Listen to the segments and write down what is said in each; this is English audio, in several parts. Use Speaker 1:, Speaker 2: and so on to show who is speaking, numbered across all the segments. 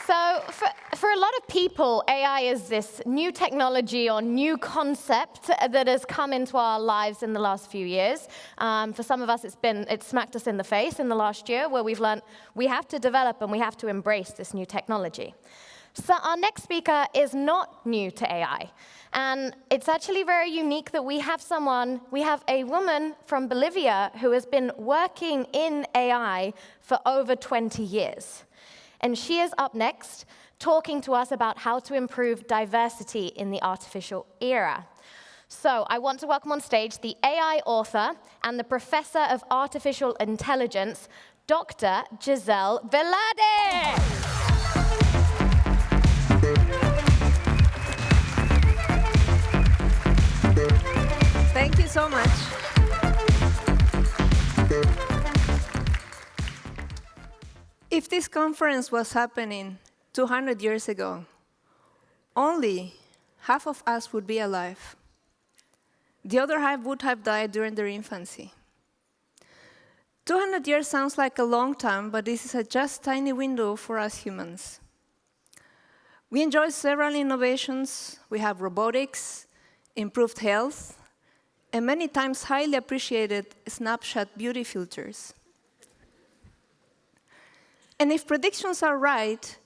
Speaker 1: So for a lot of people, AI is this new technology or new concept that has come into our lives in the last few years. For some of us, it's smacked us in the face in the last year, where we've learned we have to develop and we have to embrace this new technology. So our next speaker is not new to AI. And it's actually very unique that we have a woman from Bolivia who has been working in AI for over 20 years. And she is up next, talking to us about how to improve diversity in the artificial era. So I want to welcome on stage the AI author and the professor of artificial intelligence, Dr. Gissel Velarde.
Speaker 2: Thank you so much. If this conference was happening 200 years ago, only half of us would be alive. The other half would have died during their infancy. 200 years sounds like a long time, but this is a just tiny window for us humans. We enjoy several innovations. We have robotics, improved health, and many times highly appreciated snapshot beauty filters. And if predictions are right,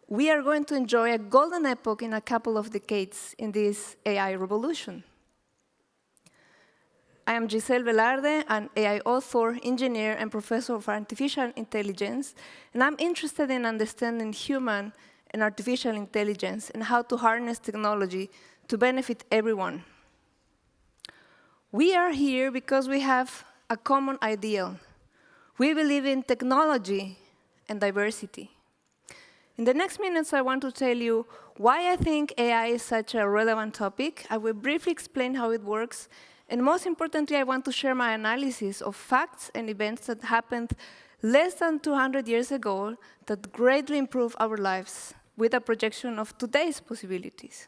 Speaker 2: we are going to enjoy a golden epoch in a couple of decades in this AI revolution. I am Gissel Velarde, an AI author, engineer, and professor of artificial intelligence, and I'm interested in understanding human and artificial intelligence and how to harness technology to benefit everyone. We are here because we have a common ideal. We believe in technology and diversity. In the next minutes, I want to tell you why I think AI is such a relevant topic. I will briefly explain how it works, and most importantly, I want to share my analysis of facts and events that happened less than 200 years ago that greatly improve our lives with a projection of today's possibilities.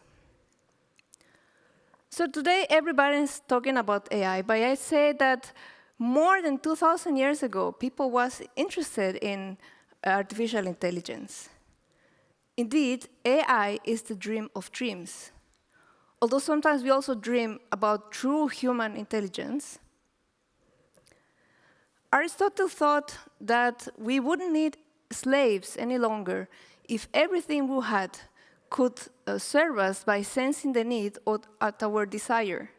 Speaker 2: So today, everybody is talking about AI, but I say that more than 2,000 years ago, people was interested in artificial intelligence. Indeed, AI is the dream of dreams. Although sometimes we also dream about true human intelligence, Aristotle thought that we wouldn't need slaves any longer if everything we had could serve us by sensing the need at our desire.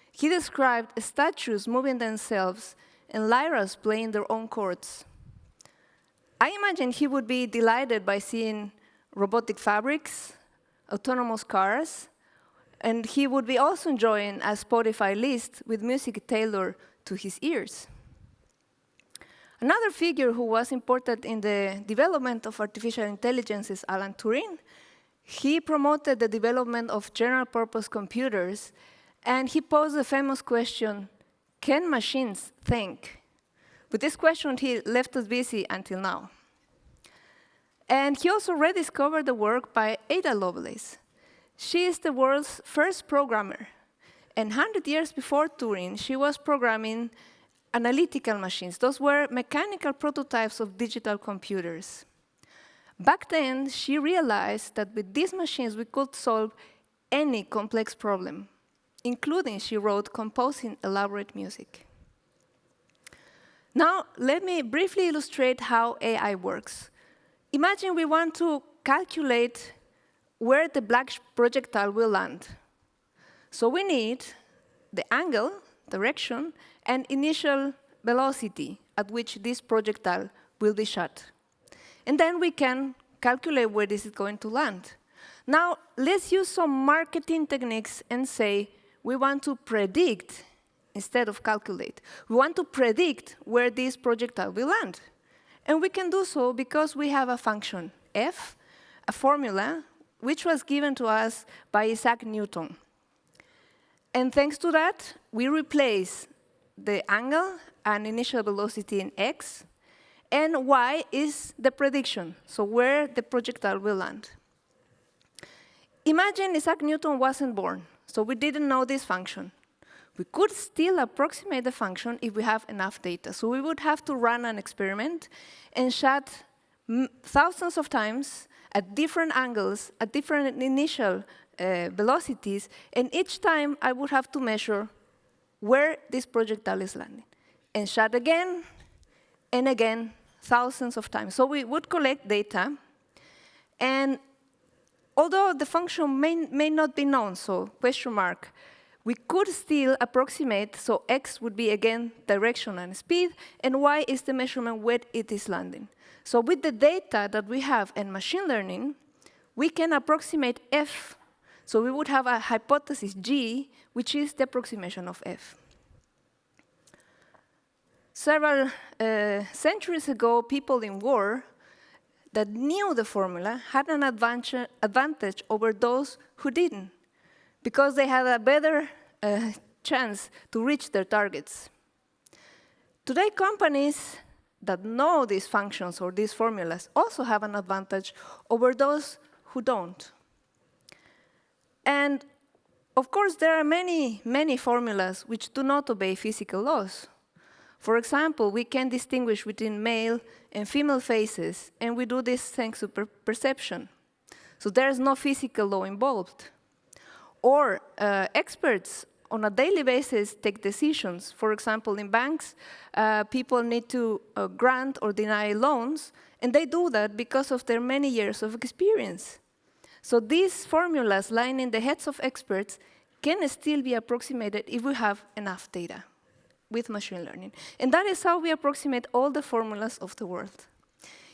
Speaker 2: He described statues moving themselves and lyras playing their own chords. I imagine he would be delighted by seeing robotic fabrics, autonomous cars, and he would be also enjoying a Spotify list with music tailored to his ears. Another figure who was important in the development of artificial intelligence is Alan Turing. He promoted the development of general-purpose computers, and he posed the famous question, can machines think? With this question, he left us busy until now. And he also rediscovered the work by Ada Lovelace. She is the world's first programmer. And 100 years before Turing, she was programming analytical machines. Those were mechanical prototypes of digital computers. Back then, she realized that with these machines, we could solve any complex problem, including, she wrote, composing elaborate music. Now, let me briefly illustrate how AI works. Imagine we want to calculate where the black projectile will land. So we need the angle, direction, and initial velocity at which this projectile will be shot. And then we can calculate where this is going to land. Now, let's use some marketing techniques and say we want to predict instead of calculate. We want to predict where this projectile will land. And we can do so because we have a function, f, a formula, which was given to us by Isaac Newton. And thanks to that, we replace the angle and initial velocity in x, and y is the prediction, so where the projectile will land. Imagine Isaac Newton wasn't born, so we didn't know this function. We could still approximate the function if we have enough data. So we would have to run an experiment and shot thousands of times at different angles, at different initial velocities, and each time I would have to measure where this projectile is landing. And shot again, and again, thousands of times. So we would collect data, and although the function may not be known, so question mark, we could still approximate, so x would be, again, direction and speed, and y is the measurement where it is landing. So with the data that we have in machine learning, we can approximate f. So we would have a hypothesis g, which is the approximation of f. Several centuries ago, people in war that knew the formula had an advantage over those who didn't, because they had a better chance to reach their targets. Today, companies that know these functions or these formulas also have an advantage over those who don't. And of course, there are many, many formulas which do not obey physical laws. For example, we can distinguish between male and female faces, and we do this thanks to perception. So there's no physical law involved. Or experts on a daily basis take decisions. For example, in banks, people need to grant or deny loans, and they do that because of their many years of experience. So these formulas lying in the heads of experts can still be approximated if we have enough data with machine learning. And that is how we approximate all the formulas of the world.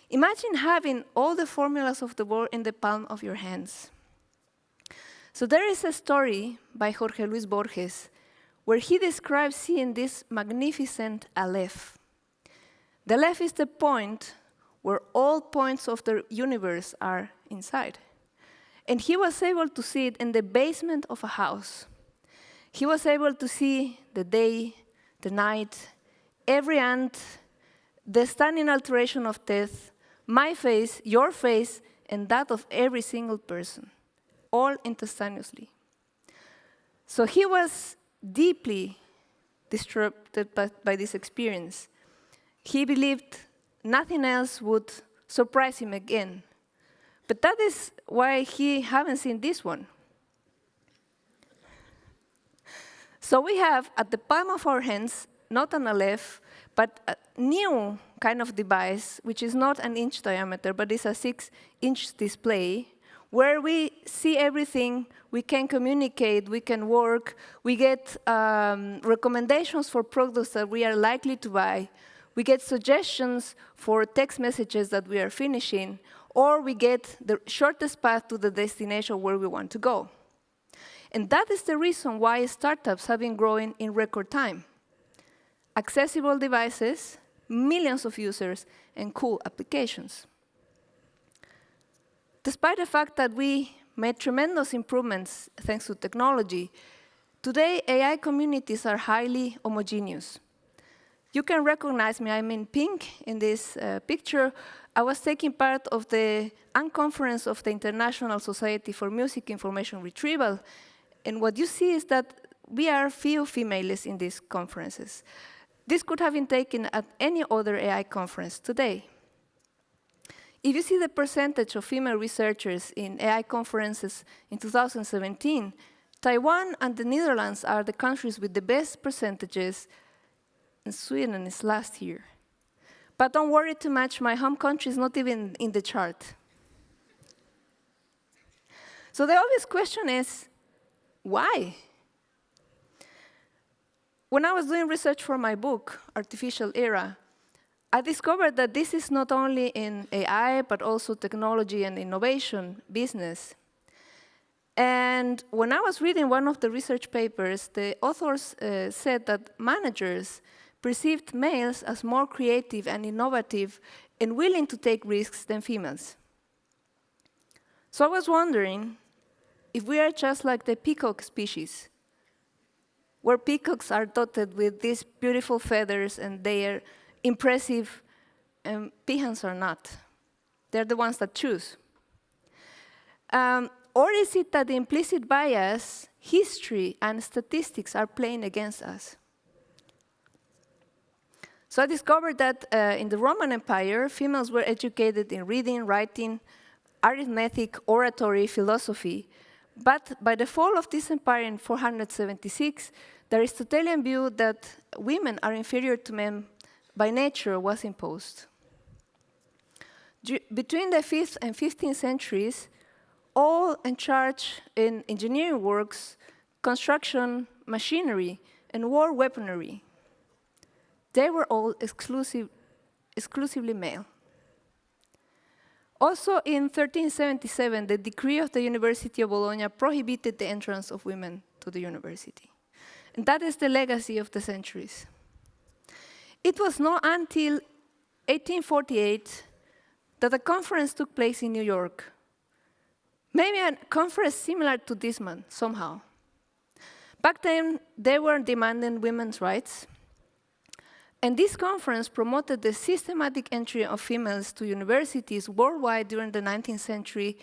Speaker 2: Imagine having all the formulas of the world in the palm of your hands. So there is a story by Jorge Luis Borges where he describes seeing this magnificent aleph. The aleph is the point where all points of the universe are inside. And he was able to see it in the basement of a house. He was able to see the day, the night, every ant, the stunning alteration of death, my face, your face, and that of every single person, all instantaneously. So he was deeply disturbed by this experience. He believed nothing else would surprise him again. But that is why he haven't seen this one. So we have at the palm of our hands, not an aleph, but a new kind of device, which is not an inch diameter, but is a 6-inch display, where we see everything, we can communicate, we can work, we get recommendations for products that we are likely to buy, we get suggestions for text messages that we are finishing, or we get the shortest path to the destination where we want to go. And that is the reason why startups have been growing in record time. Accessible devices, millions of users, and cool applications. Despite the fact that we made tremendous improvements thanks to technology, today AI communities are highly homogeneous. You can recognize me, I'm in pink in this picture. I was taking part of the unconference of the International Society for Music Information Retrieval, and what you see is that we are few females in these conferences. This could have been taken at any other AI conference today. If you see the percentage of female researchers in AI conferences in 2017, Taiwan and the Netherlands are the countries with the best percentages, and Sweden is last year. But don't worry too much, my home country is not even in the chart. So the obvious question is, why? When I was doing research for my book, Artificial Era, I discovered that this is not only in AI, but also technology and innovation business. And when I was reading one of the research papers, the authors said that managers perceived males as more creative and innovative and willing to take risks than females. So I was wondering if we are just like the peacock species, where peacocks are dotted with these beautiful feathers and they are impressive, and peahens are not. They're the ones that choose. Or is it that the implicit bias, history, and statistics are playing against us? So I discovered that in the Roman Empire, females were educated in reading, writing, arithmetic, oratory, philosophy. But by the fall of this empire in 476, the Aristotelian view that women are inferior to men by nature was imposed. Between the 5th and 15th centuries, all in charge in engineering works, construction, machinery, and war weaponry, they were all exclusively male. Also in 1377, the decree of the University of Bologna prohibited the entrance of women to the university. And that is the legacy of the centuries. It was not until 1848 that a conference took place in New York. Maybe a conference similar to this one, somehow. Back then, they were demanding women's rights. And this conference promoted the systematic entry of females to universities worldwide during the 19th century,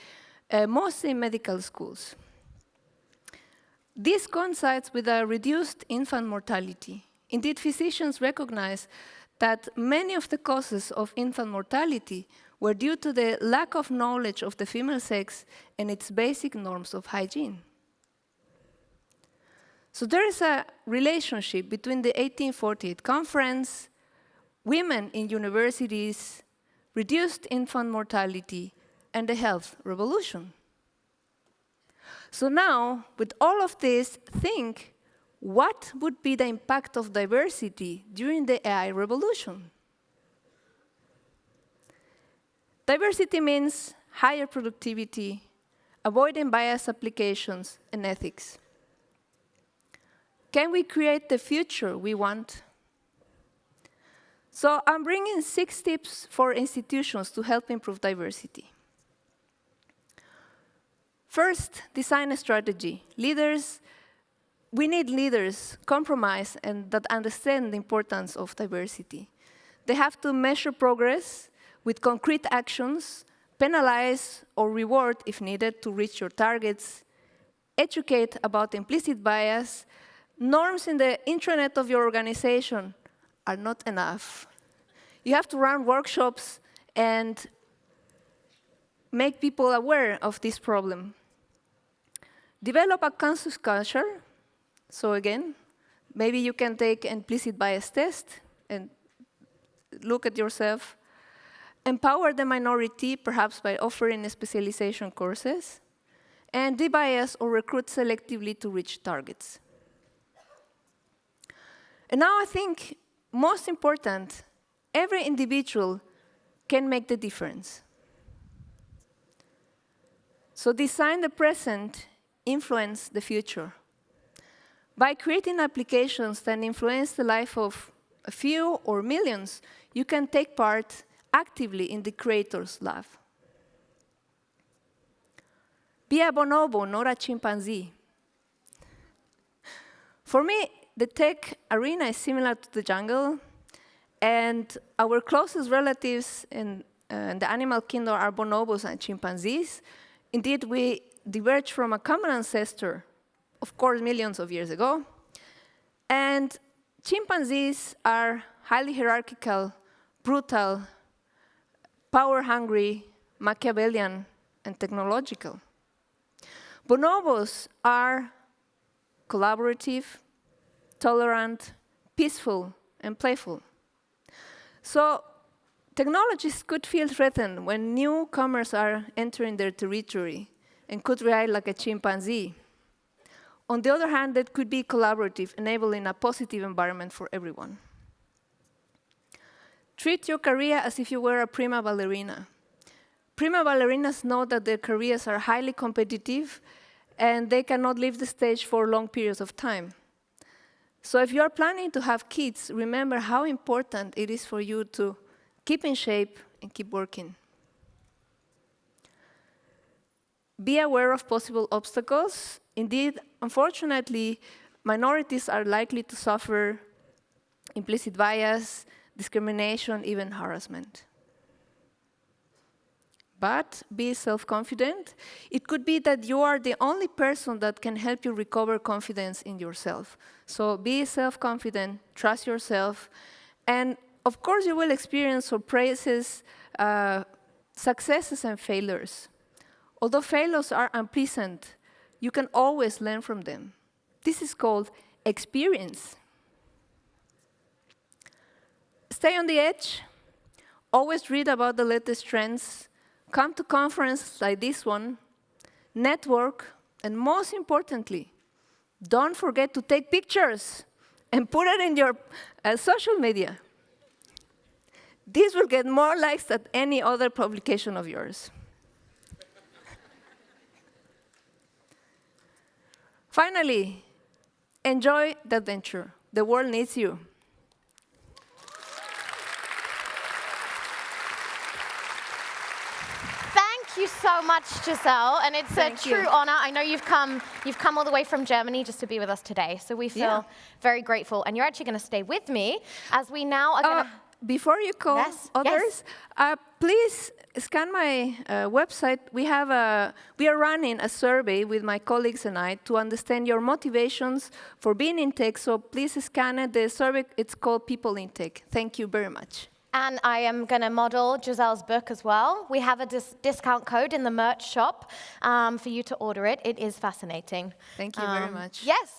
Speaker 2: mostly in medical schools. This coincides with a reduced infant mortality. Indeed, physicians recognize that many of the causes of infant mortality were due to the lack of knowledge of the female sex and its basic norms of hygiene. So there is a relationship between the 1848 conference, women in universities, reduced infant mortality, and the health revolution. So now, with all of this, think, what would be the impact of diversity during the AI revolution? Diversity means higher productivity, avoiding bias applications, and ethics. Can we create the future we want? So I'm bringing 6 tips for institutions to help improve diversity. First, design a strategy. We need leaders, compromise, and that understand the importance of diversity. They have to measure progress with concrete actions, penalize or reward if needed to reach your targets, educate about implicit bias. Norms in the intranet of your organization are not enough. You have to run workshops and make people aware of this problem. Develop a conscious culture. So again, maybe you can take an implicit bias test and look at yourself. Empower the minority, perhaps by offering specialization courses. And debias or recruit selectively to reach targets. And now I think, most important, every individual can make the difference. So design the present, influence the future. By creating applications that influence the life of a few or millions, you can take part actively in the creator's life. Be a bonobo, not a chimpanzee. For me, the tech arena is similar to the jungle, and our closest relatives in the animal kingdom are bonobos and chimpanzees. Indeed, we diverged from a common ancestor, of course, millions of years ago. And chimpanzees are highly hierarchical, brutal, power-hungry, Machiavellian, and technological. Bonobos are collaborative, tolerant, peaceful, and playful. So technologies could feel threatened when newcomers are entering their territory and could react like a chimpanzee. On the other hand, that could be collaborative, enabling a positive environment for everyone. Treat your career as if you were a prima ballerina. Prima ballerinas know that their careers are highly competitive and they cannot leave the stage for long periods of time. So if you are planning to have kids, remember how important it is for you to keep in shape and keep working. Be aware of possible obstacles. Indeed, unfortunately, minorities are likely to suffer implicit bias, discrimination, even harassment. But be self-confident. It could be that you are the only person that can help you recover confidence in yourself. So be self-confident, trust yourself, and Of course, you will experience surprises, successes and failures. Although failures are unpleasant, you can always learn from them. This is called experience. Stay on the edge. Always read about the latest trends. Come to conferences like this one. Network. And most importantly, don't forget to take pictures and put it in your social media. This will get more likes than any other publication of yours. Finally, enjoy the adventure. The world needs you.
Speaker 1: Thank you so much, Gissel, and it's
Speaker 2: Thank
Speaker 1: a true
Speaker 2: you.
Speaker 1: honor. I know you've come all the way from Germany just to be with us today, so we feel very grateful. And you're actually going to stay with me as we now are going to...
Speaker 2: Before you call others, please scan my website. We are running a survey with my colleagues and I to understand your motivations for being in tech. So please scan it. The survey, it's called People in Tech. Thank you very much.
Speaker 1: And I am going to model Gissel's book as well. We have a discount code in the merch shop for you to order it. It is fascinating.
Speaker 2: Thank you very much.
Speaker 1: Yes.